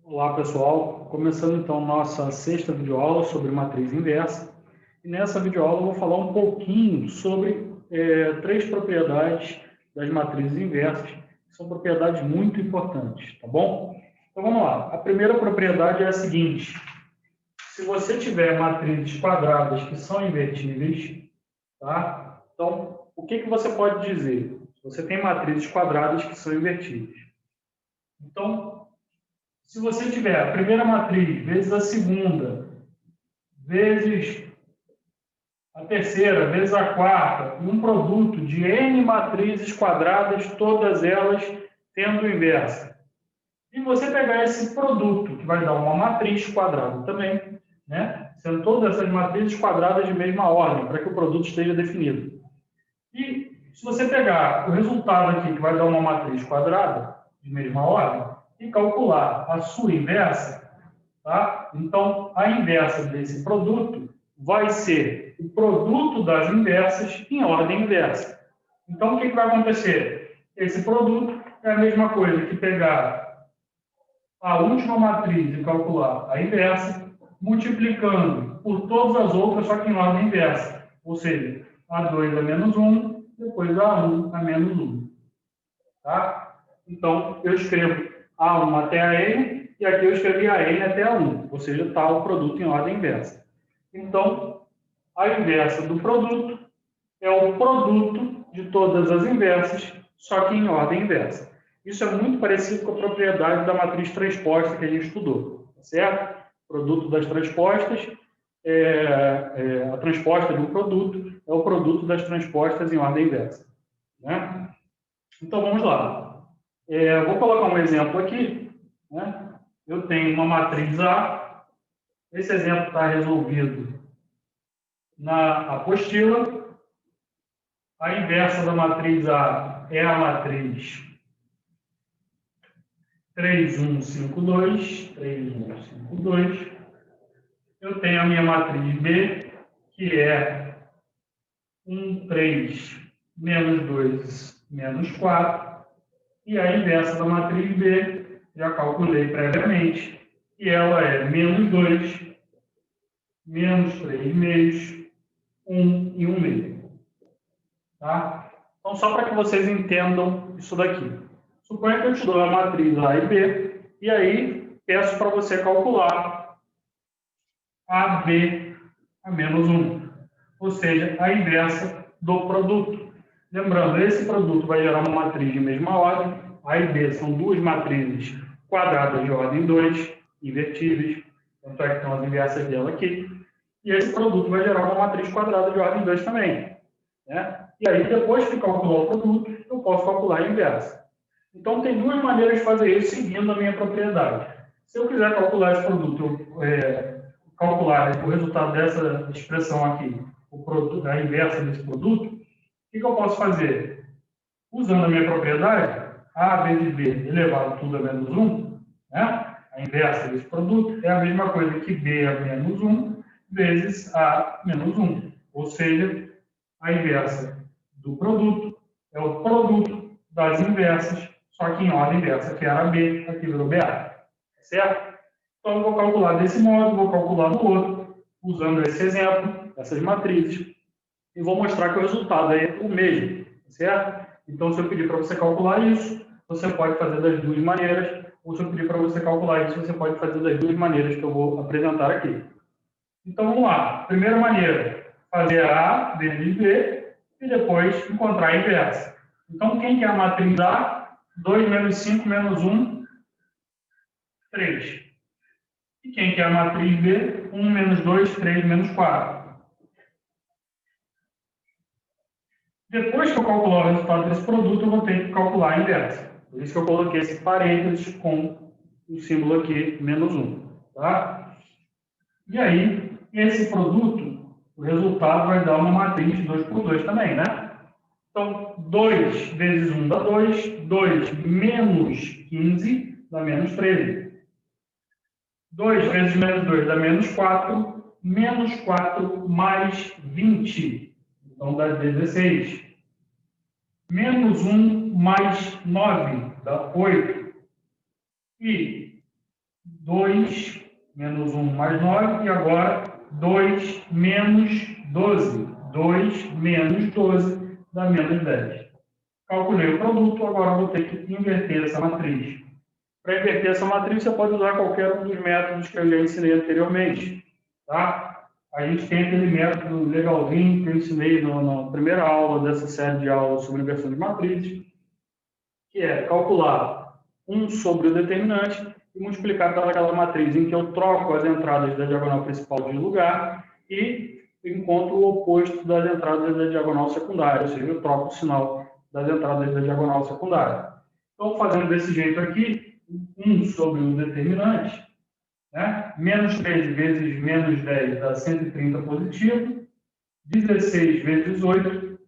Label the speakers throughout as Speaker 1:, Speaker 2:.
Speaker 1: Olá pessoal, começando então nossa sexta videoaula sobre matriz inversa. E nessa videoaula eu vou falar um pouquinho sobre três propriedades das matrizes inversas, que são propriedades muito importantes, tá bom? Então vamos lá, a primeira propriedade é a seguinte: se você tiver matrizes quadradas que são invertíveis, tá? Então, o que você pode dizer? Você tem matrizes quadradas que são invertíveis. Então, se você tiver a primeira matriz vezes a segunda, vezes a terceira, vezes a quarta, um produto de n matrizes quadradas, todas elas tendo inversa. E você pegar esse produto, que vai dar uma matriz quadrada também, né? Sendo todas essas matrizes quadradas de mesma ordem, para que o produto esteja definido. E se você pegar o resultado aqui, que vai dar uma matriz quadrada, de mesma ordem, e calcular a sua inversa, tá? Então, a inversa desse produto vai ser o produto das inversas em ordem inversa. Então, o que vai acontecer? Esse produto é a mesma coisa que pegar a última matriz e calcular a inversa, multiplicando por todas as outras, só que em ordem inversa. Ou seja, A2 a menos 1, depois A1 a menos 1. Tá? Então, eu escrevo A1 até a N, e aqui eu escrevi a N até a 1, ou seja, está o produto em ordem inversa. Então, a inversa do produto é o produto de todas as inversas, só que em ordem inversa. Isso é muito parecido com a propriedade da matriz transposta que a gente estudou, certo? Produto das transpostas, a transposta de um produto é o produto das transpostas em ordem inversa, né? Então, vamos lá. Vou colocar um exemplo aqui, né? Eu tenho uma matriz A. Esse exemplo está resolvido na apostila. A inversa da matriz A é a matriz 3, 1, 5, 2. 3, 1, 5, 2. Eu tenho a minha matriz B, que é 1, 3, menos 2, menos 4. E a inversa da matriz B, já calculei previamente, e ela é menos 2, menos 3 meios, 1 e 1 meio. Tá? Então, só para que vocês entendam isso daqui. Suponha que eu te dou a matriz A e B, e aí peço para você calcular AB a menos 1, ou seja, a inversa do produto. Lembrando, esse produto vai gerar uma matriz de mesma ordem. A e B são duas matrizes quadradas de ordem 2, invertíveis, tanto é que tem as inversas dela aqui. E esse produto vai gerar uma matriz quadrada de ordem 2 também, né? E aí, depois que calcular o produto, eu posso calcular a inversa. Então, tem duas maneiras de fazer isso seguindo a minha propriedade. Se eu quiser calcular esse produto, calcular o resultado dessa expressão aqui, o produto, a inversa desse produto, o que eu posso fazer? Usando a minha propriedade, A vezes B elevado tudo a menos 1, né? A inversa desse produto é a mesma coisa que B a menos 1 vezes A menos 1. Ou seja, a inversa do produto é o produto das inversas, só que em ordem inversa, que era B, aqui virou BA. Certo? Então, eu vou calcular desse modo, vou calcular do outro, usando esse exemplo, essas matrizes, e vou mostrar que o resultado é o mesmo, certo? Então, se eu pedir para você calcular isso, você pode fazer das duas maneiras, ou se eu pedir para você calcular isso, você pode fazer das duas maneiras que eu vou apresentar aqui. Então, vamos lá. Primeira maneira, fazer A vezes B, e depois encontrar a inversa. Então, quem que é a matriz A? 2 menos 5 menos 1, 3. E quem que é a matriz B? 1 menos 2, 3 menos 4. Depois que eu calcular o resultado desse produto, eu vou ter que calcular a inversa. Por isso que eu coloquei esse parênteses com o símbolo aqui, menos 1. Tá? E aí, esse produto, o resultado vai dar uma matriz 2 por 2 também, né? Então, 2 vezes 1 dá 2, 2 menos 15 dá menos 13. 2 vezes menos 2 dá menos 4, menos 4 mais 20, então dá 16. Menos 1 mais 9 dá 8. E 2 menos 1 mais 9, e agora 2 menos 12. 2 menos 12 dá menos 10. Calculei o produto, agora vou ter que inverter essa matriz. Para inverter essa matriz, você pode usar qualquer um dos métodos que eu já ensinei anteriormente. Tá? A gente tem aquele método legalzinho que eu ensinei na primeira aula dessa série de aulas sobre inversão de matrizes, que é calcular 1 sobre o determinante e multiplicar pelaquela matriz em que eu troco as entradas da diagonal principal de lugar e encontro o oposto das entradas da diagonal secundária, ou seja, eu troco o sinal das entradas da diagonal secundária. Então, fazendo desse jeito aqui, 1 sobre o determinante, né? Menos 13 vezes menos 10 dá 130 positivo, 16 vezes 8,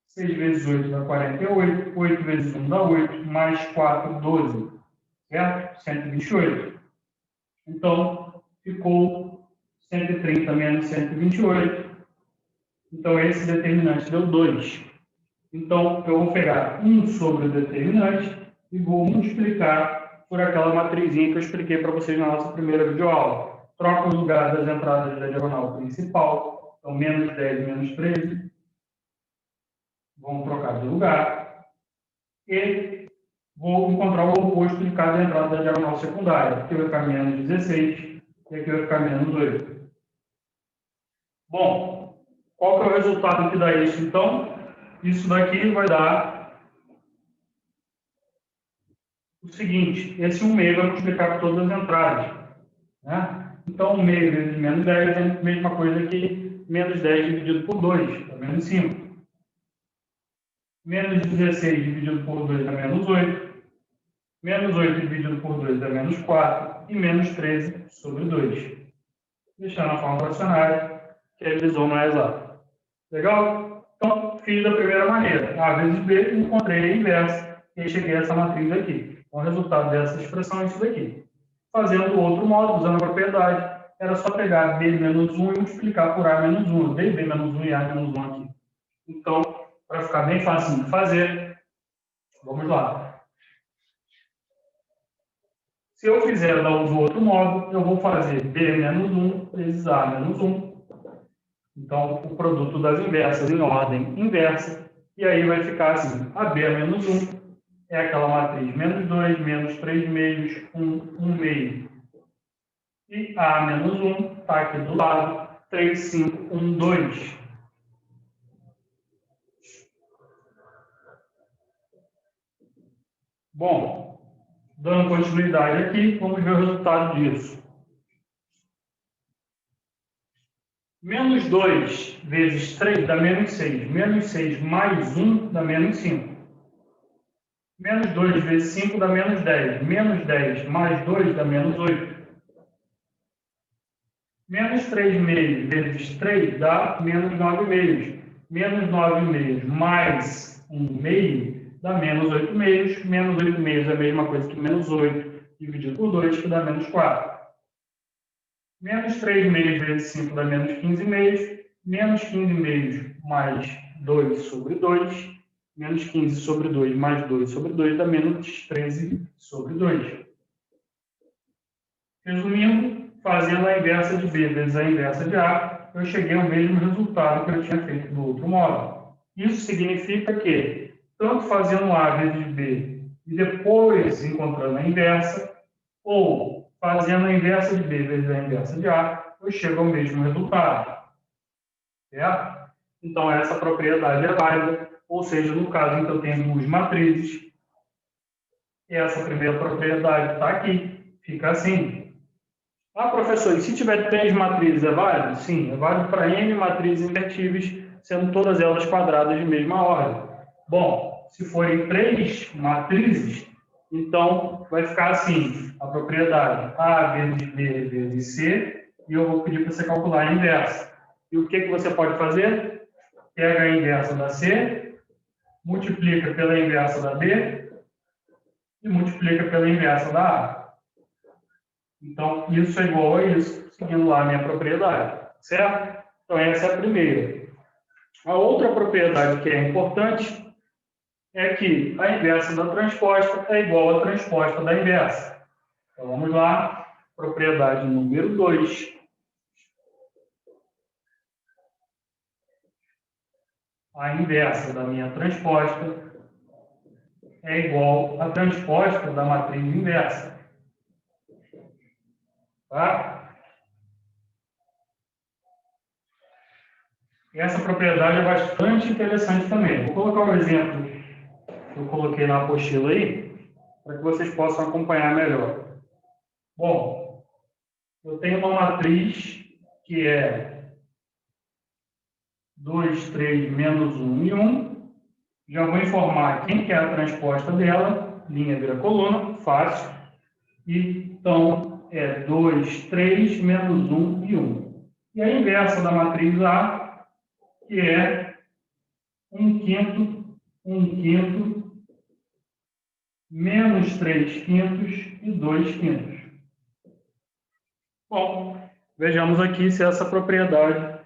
Speaker 1: 6 vezes 8 dá 48, 8 vezes 1 dá 8, mais 4, 12, certo? 128. Então, ficou 130 menos 128. Então, esse determinante deu 2. Então, eu vou pegar 1 sobre o determinante e vou multiplicar por aquela matrizinha que eu expliquei para vocês na nossa primeira videoaula. Troco o lugar das entradas da diagonal principal. Então, menos 10 menos 13. Vamos trocar de lugar. E vou encontrar o oposto de cada entrada da diagonal secundária. Aqui vai ficar menos 16 e aqui vai ficar menos 8. Bom, qual que é o resultado que dá isso, então? Isso daqui vai dar o seguinte, esse 1 meio vai multiplicar por todas as entradas, né? Então, 1 meio vezes menos 10 é a mesma coisa que menos 10 dividido por 2, dá menos 5. Menos 16 dividido por 2 dá menos 8. Menos 8 dividido por 2 dá menos 4. E menos 13 sobre 2. Deixando a forma fracionária, que a divisão não é exata. Legal? Então, fiz da primeira maneira. A vezes B, encontrei a inversa e cheguei a essa matriz aqui. Então, o resultado dessa expressão é isso daqui. Fazendo o outro modo, usando a propriedade, era só pegar B menos 1 e multiplicar por A menos 1. Eu dei B menos 1 e A menos 1 aqui. Então, para ficar bem fácil de fazer, vamos lá. Se eu fizer do outro modo, eu vou fazer B menos 1 vezes A menos 1. Então, o produto das inversas em ordem inversa. E aí vai ficar assim, AB menos 1 é aquela matriz menos 2, menos 3 meios, 1 meio. E A menos 1 está aqui do lado, 3, 5, 1, 2. Bom, dando continuidade aqui, vamos ver o resultado disso. Menos 2 vezes 3 dá menos 6. Menos 6 mais 1 dá menos 5. Menos 2 vezes 5 dá menos 10. Menos 10 mais 2 dá menos 8. Menos 3 meios vezes 3 dá menos 9 meios. Menos 9 meios mais 1 meio dá menos 8 meios. Menos 8 meios é a mesma coisa que menos 8 dividido por 2, que dá menos 4. Menos 3 meios vezes 5 dá menos 15 meios. Menos 15 meios mais 2 sobre 2. Menos 15 sobre 2 mais 2 sobre 2 dá menos 13 sobre 2. Resumindo, fazendo a inversa de B vezes a inversa de A, eu cheguei ao mesmo resultado que eu tinha feito do outro modo. Isso significa que, tanto fazendo A vezes B e depois encontrando a inversa, ou fazendo a inversa de B vezes a inversa de A, eu chego ao mesmo resultado. Certo? Então, essa propriedade é válida, ou seja, no caso em que eu tenho duas matrizes, essa primeira propriedade está aqui, fica assim. Ah, professor, e se tiver 3 matrizes, é válido? Sim, é válido para N matrizes invertíveis, sendo todas elas quadradas de mesma ordem. Bom, se forem 3 matrizes, então vai ficar assim, a propriedade A vezes B vezes C, e eu vou pedir para você calcular a inversa. E o que você pode fazer? Pega a inversa da C, multiplica pela inversa da B e multiplica pela inversa da A. Então, isso é igual a isso, seguindo lá a minha propriedade, certo? Então, essa é a primeira. A outra propriedade que é importante é que a inversa da transposta é igual à transposta da inversa. Então, vamos lá. Propriedade número 2. A inversa da minha transposta é igual à transposta da matriz inversa. Tá? Essa propriedade é bastante interessante também. Vou colocar um exemplo que eu coloquei na apostila aí, para que vocês possam acompanhar melhor. Bom, eu tenho uma matriz que é 2, 3, menos 1 e 1. Já vou informar quem que é a transposta dela. Linha vira coluna, fácil. Então, é 2, 3, menos 1 e 1. E a inversa da matriz A, que é 1 quinto, 1 quinto, menos 3 quintos e 2 quintos. Bom, vejamos aqui se essa propriedade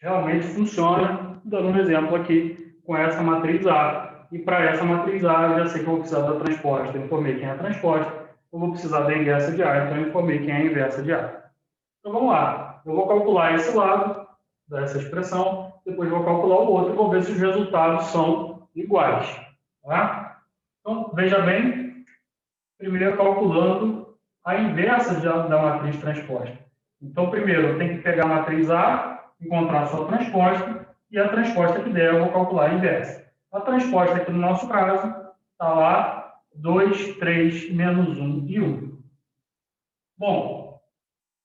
Speaker 1: realmente funciona, dando um exemplo aqui com essa matriz A. E para essa matriz A, eu já sei que eu vou precisar da transposta, eu informei quem é a transposta, eu vou precisar da inversa de A, então eu informei quem é a inversa de A. Então vamos lá, eu vou calcular esse lado dessa expressão, depois vou calcular o outro e vou ver se os resultados são iguais. Tá? Então, veja bem, primeiro calculando a inversa da matriz transposta. Então, primeiro, eu tenho que pegar a matriz A, encontrar a sua transposta, e a transposta que der, eu vou calcular a inversa. A transposta aqui no nosso caso está lá 2, 3, menos 1 e 1. Bom,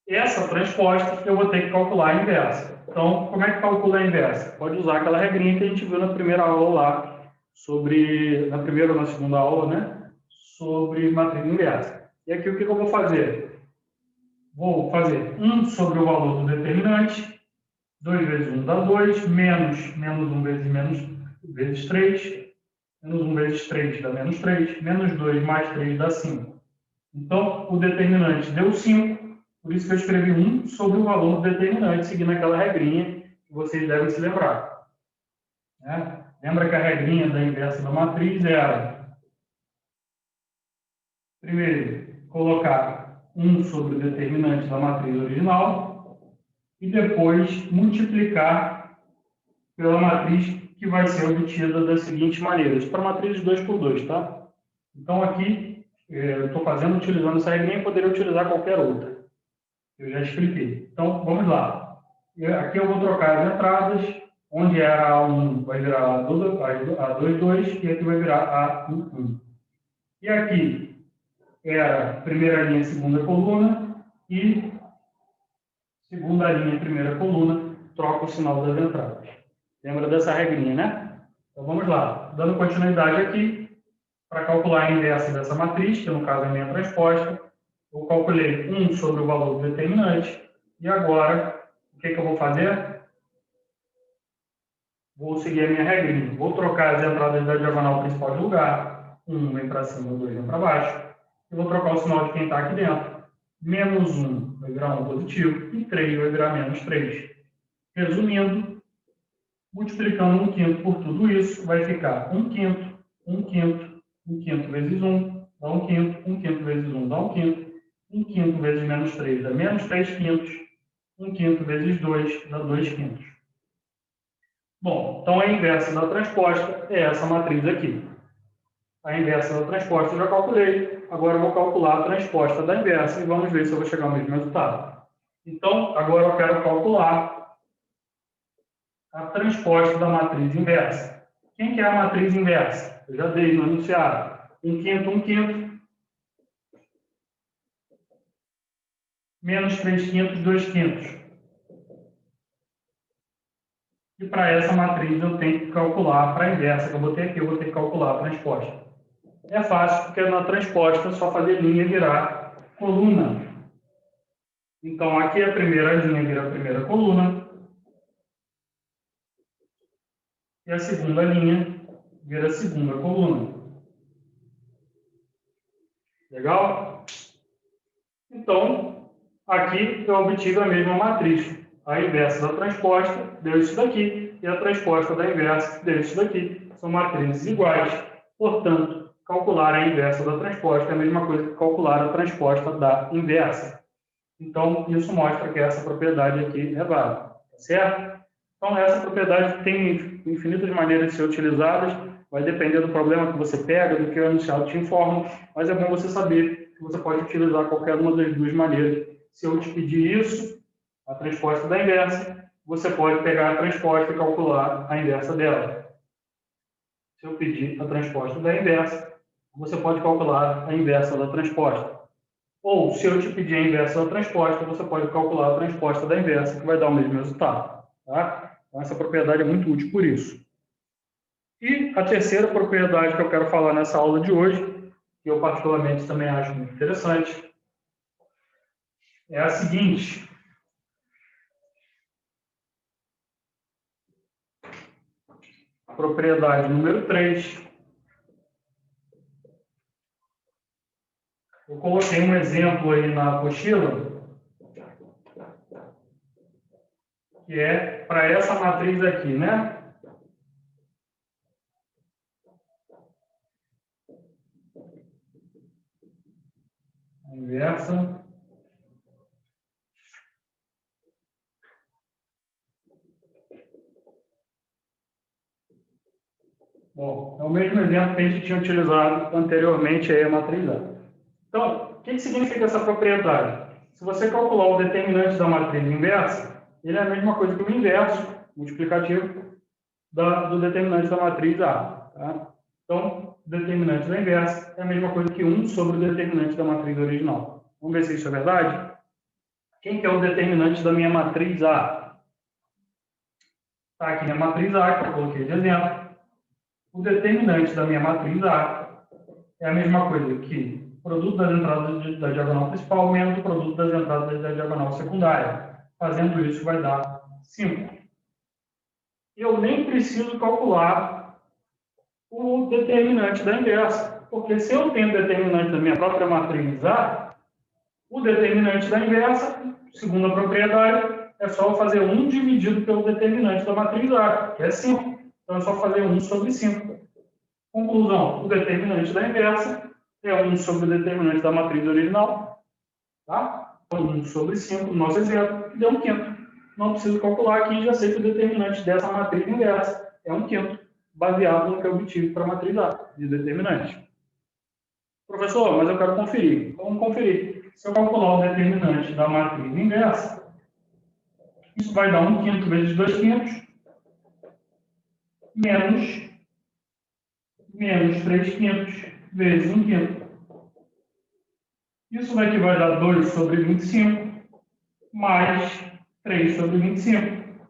Speaker 1: essa transposta eu vou ter que calcular a inversa. Então, como é que calcula a inversa? Pode usar aquela regrinha que a gente viu na primeira aula lá, na primeira ou na segunda aula, né? Sobre matriz inversa. E aqui o que eu vou fazer? Vou fazer 1 sobre o valor do determinante, 2 vezes 1 dá 2, menos 1 vezes 3, menos 1 vezes 3 dá menos 3, menos 2 mais 3 dá 5. Então, o determinante deu 5, por isso que eu escrevi 1 sobre o valor do determinante, seguindo aquela regrinha que vocês devem se lembrar. Né? Lembra que a regrinha da inversa da matriz era, primeiro, colocar 1 sobre o determinante da matriz original e depois multiplicar pela matriz que vai ser obtida da seguinte maneira. Isso para matriz 2 por 2, tá? Então, aqui, eu estou fazendo utilizando essa regrinha, poderia utilizar qualquer outra. Eu já expliquei. Então, vamos lá. Aqui eu vou trocar as entradas, onde era A1 vai virar A2, 2, e aqui vai virar A1, 1. E aqui era primeira linha, segunda coluna, e segunda linha, primeira coluna, troca o sinal das entradas. Lembra dessa regrinha, né? Então vamos lá. Dando continuidade aqui, para calcular a inversa dessa matriz, que no caso é a minha transposta, eu calculei 1 sobre o valor do determinante, e agora, o que eu vou fazer? Vou seguir a minha regrinha. Vou trocar as entradas da diagonal principal de lugar. 1 vem para cima, 2 vem para baixo. E vou trocar o sinal de quem está aqui dentro. Menos 1 vai virar 1 positivo, e 3 vai virar menos 3. Resumindo, multiplicando 1 quinto por tudo isso, vai ficar 1 quinto, 1 quinto, 1 quinto vezes 1, dá 1 quinto, 1 quinto vezes 1 dá 1 quinto, 1 quinto vezes menos 3 dá menos 3 quintos, 1 quinto vezes 2 dá 2 quintos. Bom, então a inversa da transposta é essa matriz aqui. A inversa da transposta eu já calculei, agora eu vou calcular a transposta da inversa e vamos ver se eu vou chegar ao mesmo resultado. Então, agora eu quero calcular a transposta da matriz inversa. Quem que é a matriz inversa? Eu já dei no enunciado. 1 quinto, 1 quinto. Menos 3 quintos, 2 quintos. E para essa matriz eu tenho que calcular para a inversa, que eu botei aqui, eu vou ter que calcular a transposta. É fácil, porque na transposta é só fazer linha virar coluna. Então, aqui a primeira linha vira a primeira coluna. E a segunda linha vira a segunda coluna. Legal? Então, aqui eu obtive a mesma matriz. A inversa da transposta deu isso daqui, e a transposta da inversa deu isso daqui. São matrizes iguais. Portanto, calcular a inversa da transposta é a mesma coisa que calcular a transposta da inversa. Então, isso mostra que essa propriedade aqui é válida, tá certo? Então, essa propriedade tem infinitas maneiras de ser utilizadas, vai depender do problema que você pega, do que o enunciado te informa, mas é bom você saber que você pode utilizar qualquer uma das duas maneiras. Se eu te pedir isso, a transposta da inversa, você pode pegar a transposta e calcular a inversa dela. Se eu pedir a transposta da inversa, você pode calcular a inversa da transposta. Ou, se eu te pedir a inversa da transposta, você pode calcular a transposta da inversa, que vai dar o mesmo resultado. Tá? Então, essa propriedade é muito útil por isso. E a terceira propriedade que eu quero falar nessa aula de hoje, que eu particularmente também acho muito interessante, é a seguinte. Propriedade número 3. Eu coloquei um exemplo aí na apostila, que é para essa matriz aqui, né? A inversa Bom, é o mesmo exemplo que a gente tinha utilizado anteriormente aí a matriz A. Então, o que significa essa propriedade? Se você calcular o determinante da matriz inversa, ele é a mesma coisa que o inverso multiplicativo do determinante da matriz A. Tá? Então, o determinante da inversa é a mesma coisa que 1 sobre o determinante da matriz original. Vamos ver se isso é verdade? Quem que é o determinante da minha matriz A? Está aqui na matriz A, que eu coloquei de exemplo. O determinante da minha matriz A é a mesma coisa que o produto das entradas da diagonal principal menos o produto das entradas da diagonal secundária. Fazendo isso vai dar 5. Eu nem preciso calcular o determinante da inversa, porque se eu tenho o determinante da minha própria matriz A, o determinante da inversa, segundo a propriedade, é só fazer 1 dividido pelo determinante da matriz A, que é 5. Então é só fazer 1 sobre 5. Conclusão, o determinante da inversa é 1 sobre o determinante da matriz original. Tá? Então, 1 sobre 5, no nosso exemplo, que deu 1/5. Não preciso calcular aqui, já sei que o determinante dessa matriz inversa é 1/5, baseado no que eu obtive para a matriz A, de determinante. Professor, mas eu quero conferir. Vamos conferir. Se eu calcular o determinante da matriz inversa, isso vai dar 1/5 vezes 2/5, menos 3/5 vezes 1/5. Isso daqui vai dar 2 sobre 25, mais 3 sobre 25,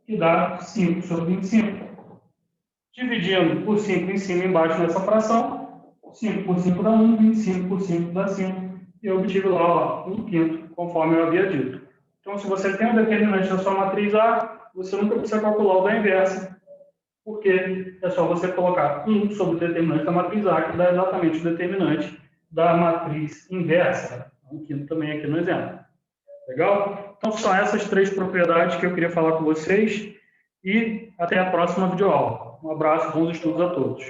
Speaker 1: que dá 5 sobre 25. Dividindo por 5 em cima e embaixo nessa fração, 5 por 5 dá 1, 25 por 5 dá 5, e eu obtive lá 1/5, conforme eu havia dito. Então, se você tem um determinante da sua matriz A, você nunca precisa calcular o da inversa, porque é só você colocar 1 sobre o determinante da matriz A, que dá exatamente o determinante da matriz inversa. 1/5 também aqui no exemplo. Legal? Então, são essas 3 propriedades que eu queria falar com vocês e até a próxima videoaula. Um abraço, bons estudos a todos.